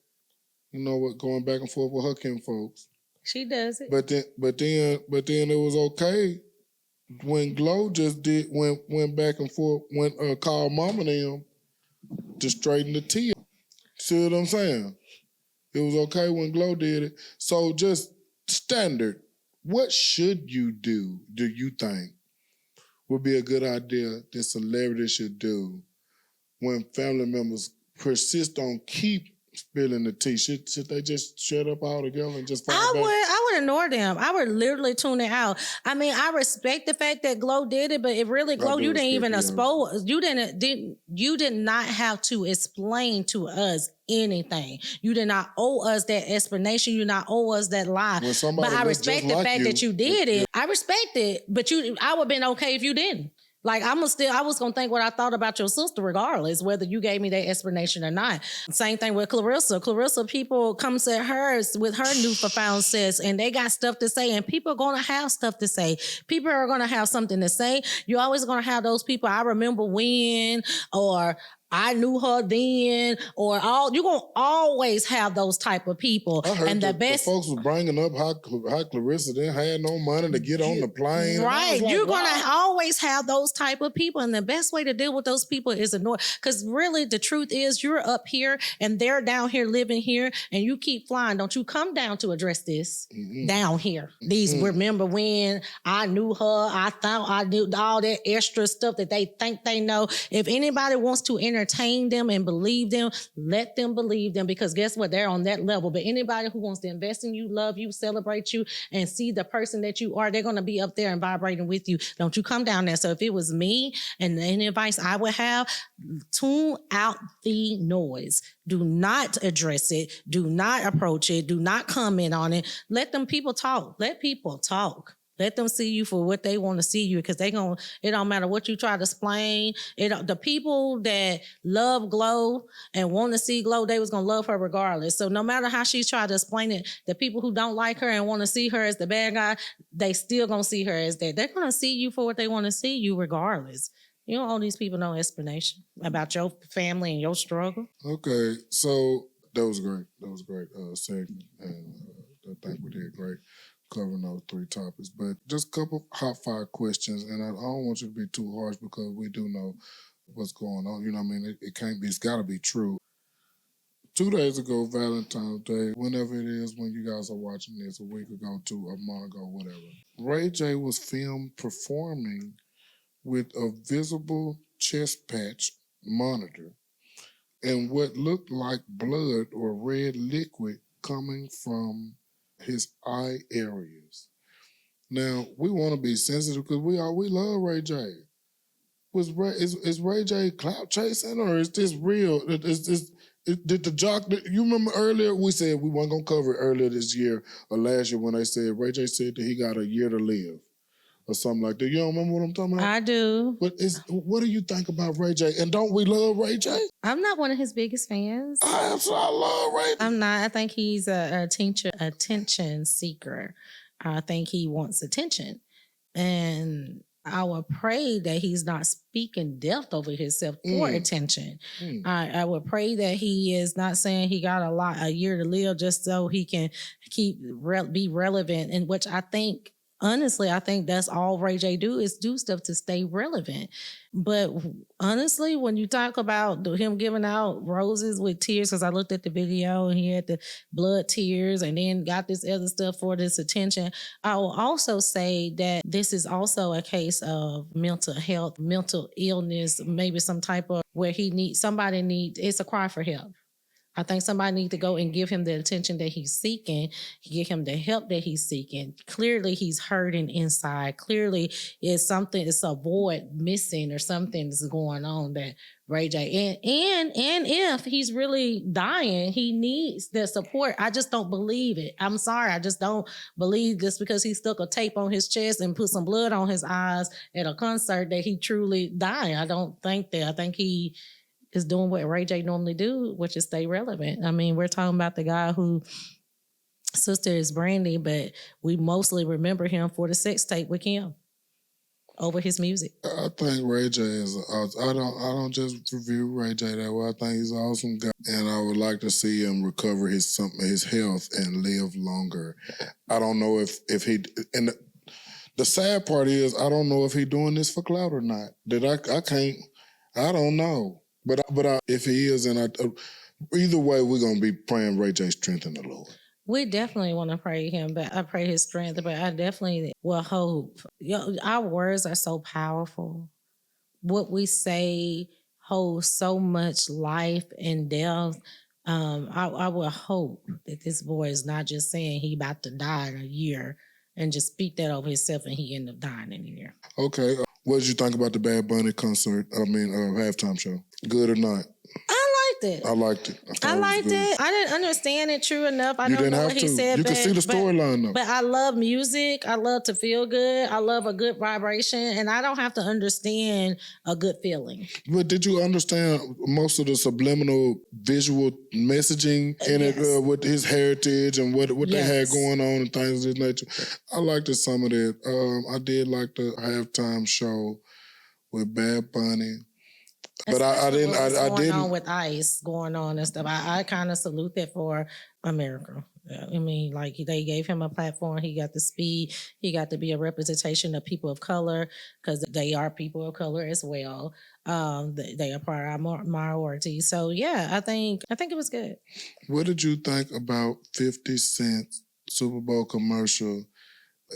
Speaker 1: going back and forth with her kinfolks.
Speaker 2: She does it.
Speaker 1: But then it was okay when Glo just went back and forth, called mama and them to straighten the tea. See what I'm saying? It was okay when Glo did it. So just standard, what should you do you think would be a good idea that celebrities should do when family members persist on keep spilling the tea? Should they just shut up altogether and just fall back?
Speaker 2: I would ignore them. I would literally tune it out. I mean, I respect the fact that Glo did it, but it really, Glo, you didn't even expose. You did not have to explain to us anything. You did not owe us that explanation. You did not owe us that lie. But I respect the fact that you did it. I respect it, but I would have been okay if you didn't. Like, I was going to think what I thought about your sister regardless, whether you gave me that explanation or not. Same thing with Claressa. Claressa, people come to her with her new profound sis, and they got stuff to say, and people are going to have stuff to say. People are going to have something to say. You're always going to have those people, I remember when, or I knew her then, or you're going to always have those type of people.
Speaker 1: I heard the folks was bringing up how Claressa didn't have no money to get on the plane.
Speaker 2: Right. You're going to always have those type of people. And the best way to deal with those people is ignore. Because really the truth is you're up here and they're down here living here and you keep flying. Don't you come down to address this down here. Remember when I knew her, I thought I knew all that extra stuff that they think they know. If anybody wants to entertain them and believe them, let them believe them, because guess what? They're on that level. But anybody who wants to invest in you, love you, celebrate you, and see the person that you are, they're going to be up there and vibrating with you. Don't you come down there. So if it was me and any advice I would have, tune out the noise. Do not address it. Do not approach it. Do not comment on it. Let them people talk. Let people talk. Let them see you for what they want to see you, because it don't matter what you try to explain. The people that love Glo and want to see Glo, they was going to love her regardless. So no matter how she tried to explain it, the people who don't like her and want to see her as the bad guy, they still going to see her as that. They're going to see you for what they want to see you regardless. You don't owe these people no explanation about your family and your struggle.
Speaker 1: Okay, so that was great. That was a great segment, and I think we did great covering those 3 topics. But just a couple hot fire questions, and I don't want you to be too harsh because we do know what's going on. You know what I mean? It can't be. It's got to be true. 2 days ago, Valentine's Day, whenever it is when you guys are watching this, a week ago, a month ago, whatever, Ray J was filmed performing with a visible chest patch monitor and what looked like blood or red liquid coming from his eye areas. Now, we want to be sensitive because we love Ray J. Is Ray J clout chasing or is this real? Did the jock, you remember earlier we said we weren't going to cover it earlier this year or last year when they said Ray J said that he got a year to live or something like that. You don't remember what I'm talking about?
Speaker 2: I do.
Speaker 1: But what do you think about Ray J? And don't we love Ray J?
Speaker 2: I'm not one of his biggest fans.
Speaker 1: I love Ray J.
Speaker 2: I'm not. I think he's a attention seeker. I think he wants attention. And I would pray that he's not speaking death over himself for attention. I would pray that he is not saying he got a year to live just so he can be relevant, in which I think, honestly, I think that's all Ray J do is do stuff to stay relevant. But honestly, when you talk about him giving out roses with tears, because I looked at the video and he had the blood tears and then got this other stuff for this attention, I will also say that this is also a case of mental health, mental illness, maybe some type of where it's a cry for help. I think somebody needs to go and give him the attention that he's seeking, give him the help that he's seeking. Clearly, he's hurting inside. Clearly, it's a void missing or something is going on that Ray J. And if he's really dying, he needs the support. I just don't believe it. I'm sorry. I just don't believe this because he stuck a tape on his chest and put some blood on his eyes at a concert that he truly died. I don't think that. I think he is doing what Ray J normally do, which is stay relevant. I mean, we're talking about the guy who sister is Brandy, but we mostly remember him for the sex tape with Kim over his music.
Speaker 1: I think Ray J is. I don't just review Ray J that way. I think he's an awesome guy, and I would like to see him recover his health and live longer. I don't know if he and the sad part is I don't know if he's doing this for clout or not. I don't know. But if he is, and either way, we're gonna be praying Ray J's strength in the Lord.
Speaker 2: We definitely want to pray him, but I pray his strength. But I definitely will hope. Our words are so powerful. What we say holds so much life and death. I will hope that this boy is not just saying he about to die in a year and just speak that over himself and he end up dying in a year.
Speaker 1: Okay. What did you think about the Bad Bunny halftime show? Good or not?
Speaker 2: I liked it.
Speaker 1: I liked it.
Speaker 2: I liked it. I didn't understand it true enough. I don't know what he said.
Speaker 1: You can see the storyline though.
Speaker 2: But I love music. I love to feel good. I love a good vibration. And I don't have to understand a good feeling.
Speaker 1: But did you understand most of the subliminal visual messaging in it with his heritage and what they had going on and things of this nature? I liked some of that. I did like the halftime show with Bad Bunny. But I didn't. Going on
Speaker 2: with ICE going on and stuff. I kind of salute that for America. I mean, like they gave him a platform. He got to speak. He got to be a representation of people of color because they are people of color as well. They are part of our minority. So yeah, I think it was good.
Speaker 1: What did you think about 50 Cent's Super Bowl commercial?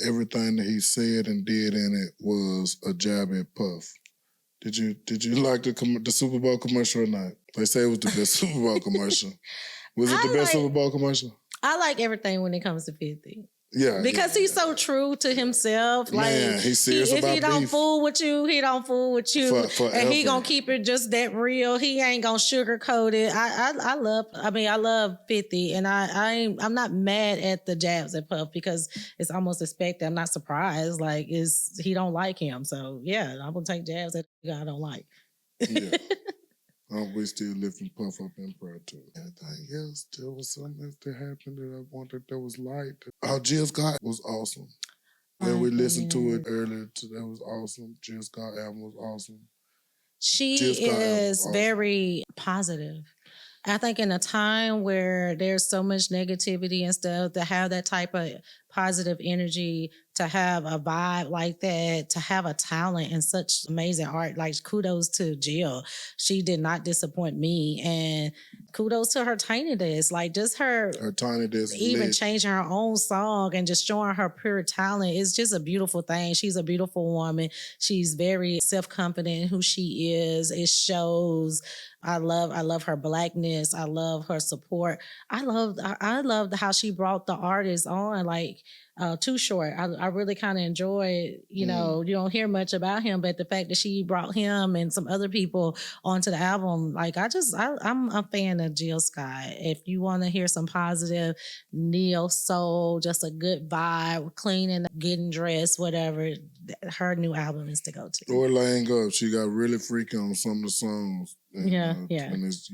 Speaker 1: Everything that he said and did in it was a jab at Puff. Did you like the Super Bowl commercial or not? They say it was the best Super Bowl commercial. Was it the best Super Bowl commercial?
Speaker 2: I like everything when it comes to 50.
Speaker 1: Yeah.
Speaker 2: Because he's so true to himself.
Speaker 1: Man,
Speaker 2: like
Speaker 1: he's serious about beef. If he
Speaker 2: don't fool with you, he don't fool with you.
Speaker 1: Forever.
Speaker 2: And he gonna keep it just that real. He ain't gonna sugarcoat it. I love 50 and I'm not mad at the jabs at Puff because it's almost expected. I'm not surprised. Like he don't like him. So yeah, I'm gonna take jabs at the guy I don't like.
Speaker 1: Yeah. We still lifting Puff up in prayer too. Anything else? There was something that happened that I wanted that was light. Jill Scott was awesome. And we listened to it earlier. That was awesome. Jill Scott album was awesome.
Speaker 2: She is very positive. I think in a time where there's so much negativity and stuff, to have that type of positive energy, to have a vibe like that, to have a talent and such amazing art, like kudos to Jill. She did not disappoint me. And kudos to her tinyness, like just her
Speaker 1: tinyness,
Speaker 2: even changing her own song and just showing her pure talent. It's just a beautiful thing. She's a beautiful woman. She's very self-confident in who she is. It shows. I love her blackness. I love her support. I loved how she brought the artists on, like Too Short. I really kind of enjoyed, you know, you don't hear much about him, but the fact that she brought him and some other people onto the album, like I'm a fan of Jill Scott. If you want to hear some positive neo soul, just a good vibe, cleaning, getting dressed, whatever, her new album is to go to.
Speaker 1: Or Laying Up. She got really freaky on some of the songs. And,
Speaker 2: yeah.
Speaker 1: And it's,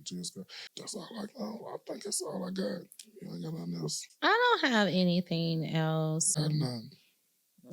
Speaker 1: just, that's all I think that's all I got. I got nothing else.
Speaker 2: I don't have anything else.
Speaker 1: None.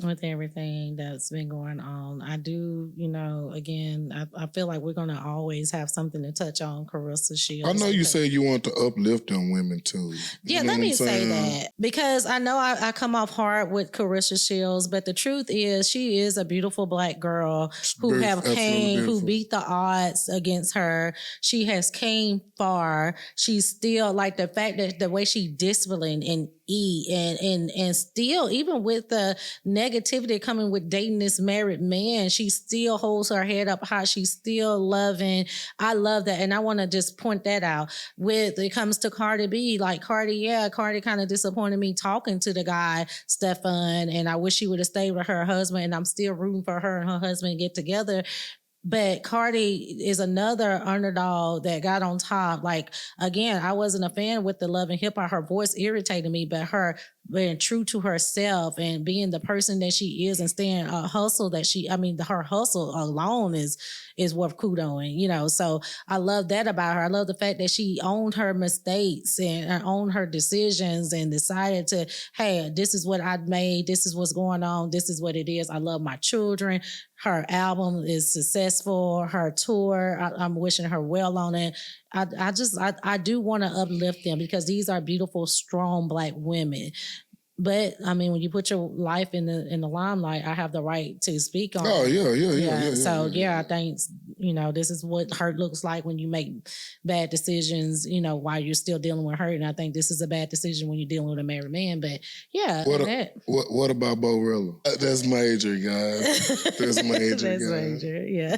Speaker 2: With everything that's been going on. I do, you know, again, I feel like we're going to always have something to touch on Claressa Shields.
Speaker 1: I know you say you want to uplift them women too.
Speaker 2: Yeah, let me say that. Because I know I come off hard with Claressa Shields, but the truth is she is a beautiful black girl who who beat the odds against her. She has came far. She's still, like, the fact that the way she disciplined and eat and still, even with the negativity coming with dating this married man, she still holds her head up high. She's still loving. I love that. And I want to just point that out. With it comes to Cardi B, like Cardi kind of disappointed me talking to the guy, Stefon, and I wish she would have stayed with her husband, and I'm still rooting for her and her husband to get together. But Cardi is another underdog that got on top. Like, again, I wasn't a fan with the Love and Hip Hop. Her voice irritated me, but her being true to herself and being the person that she is and staying her hustle alone is worth kudoing, you know. So I love that about her. I love the fact that she owned her mistakes and owned her decisions and decided to, hey, this is what I made. This is what's going on. This is what it is. I love my children. Her album is successful. Her tour, I'm wishing her well on it. I do want to uplift them because these are beautiful, strong Black women. But I mean, when you put your life in the limelight, I have the right to speak on.
Speaker 1: Oh yeah.
Speaker 2: So I think, you know, this is what hurt looks like when you make bad decisions, you know, while you're still dealing with hurt. And I think this is a bad decision when you're dealing with a married man. But yeah,
Speaker 1: what about GloRilla? That's major, guys. That's major.
Speaker 2: That's major. Yeah.